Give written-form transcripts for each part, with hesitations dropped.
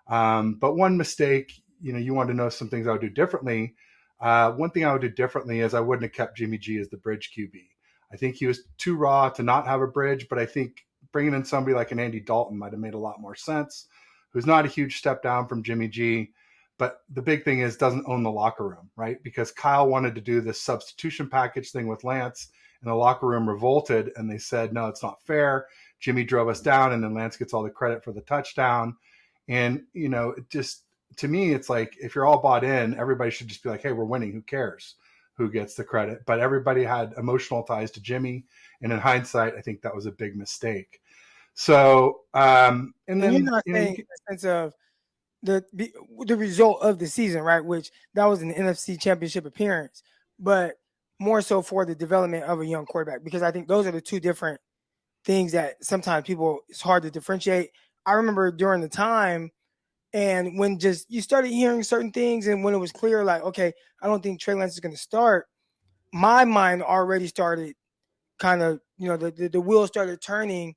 But one mistake, you want to know some things I would do differently. One thing I would do differently is I wouldn't have kept Jimmy G as the bridge QB. I think he was too raw to not have a bridge, but I think bringing in somebody like an Andy Dalton might have made a lot more sense, who's not a huge step down from Jimmy G. But the big thing is doesn't own the locker room, right? Because Kyle wanted to do this substitution package thing with Lance, and the locker room revolted, and they said, no, it's not fair. Jimmy drove us down, and then Lance gets all the credit for the touchdown. And, it just, to me, it's like, if you're all bought in, everybody should just be like, hey, we're winning. Who cares who gets the credit? But everybody had emotional ties to Jimmy. And in hindsight, I think that was a big mistake. So, and then, you're not saying in the sense of the result of the season, right? Which that was an NFC Championship appearance, but more so for the development of a young quarterback, because I think those are the two different things that sometimes it's hard to differentiate. I remember during the time and when just you started hearing certain things, and when it was clear, like, okay, I don't think Trey Lance is going to start, my mind already started kind of, the wheels started turning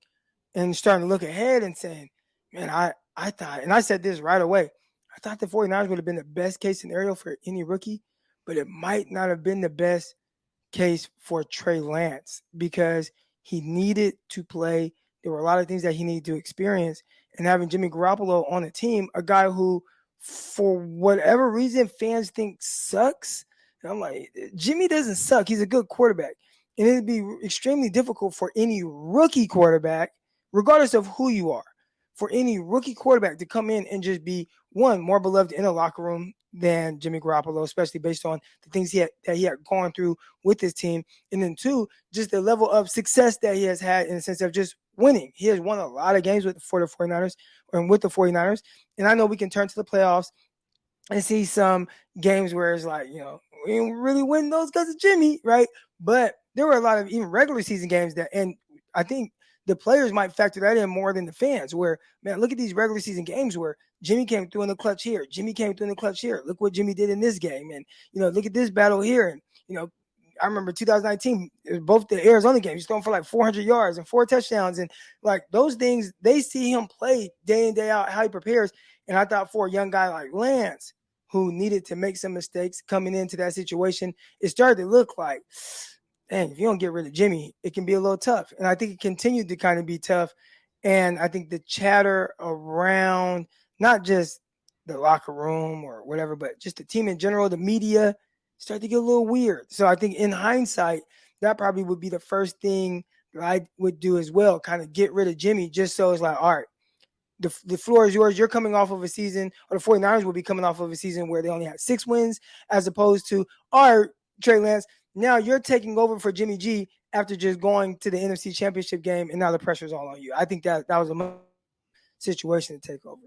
and starting to look ahead and saying, man, I thought, and I said this right away, I thought the 49ers would have been the best case scenario for any rookie, but it might not have been the best case for Trey Lance because he needed to play. There were a lot of things that he needed to experience. And having Jimmy Garoppolo on the team, a guy who, for whatever reason, fans think sucks. And I'm like, Jimmy doesn't suck. He's a good quarterback. And it'd be extremely difficult for any rookie quarterback, regardless of who you are, for any rookie quarterback to come in and just be, one, more beloved in the locker room than Jimmy Garoppolo, especially based on the things that he had gone through with his team. And then two, just the level of success that he has had in the sense of just winning. He has won a lot of games for the 49ers and with the 49ers. And I know we can turn to the playoffs and see some games where it's like, we didn't really win those because of Jimmy, right? But there were a lot of even regular season games and I think the players might factor that in more than the fans, where, man, look at these regular season games where Jimmy came through in the clutch here. Jimmy came through in the clutch here. Look what Jimmy did in this game. And, look at this battle here. And, I remember 2019, it was both the Arizona games. He's throwing for like 400 yards and 4 touchdowns. And like those things, they see him play day in, day out, how he prepares. And I thought for a young guy like Lance, who needed to make some mistakes coming into that situation, it started to look like, dang, if you don't get rid of Jimmy, it can be a little tough. And I think it continued to kind of be tough. And I think the chatter around not just the locker room or whatever, but just the team in general, the media, started to get a little weird. So I think in hindsight, that probably would be the first thing that I would do as well, kind of get rid of Jimmy, just so it's like, all right, the floor is yours. You're coming off of a season, or the 49ers will be coming off of a season where they only had 6 wins, as opposed to, all right, Trey Lance, now you're taking over for Jimmy G after just going to the NFC Championship game, and now the pressure's all on you. I think that was a situation to take over.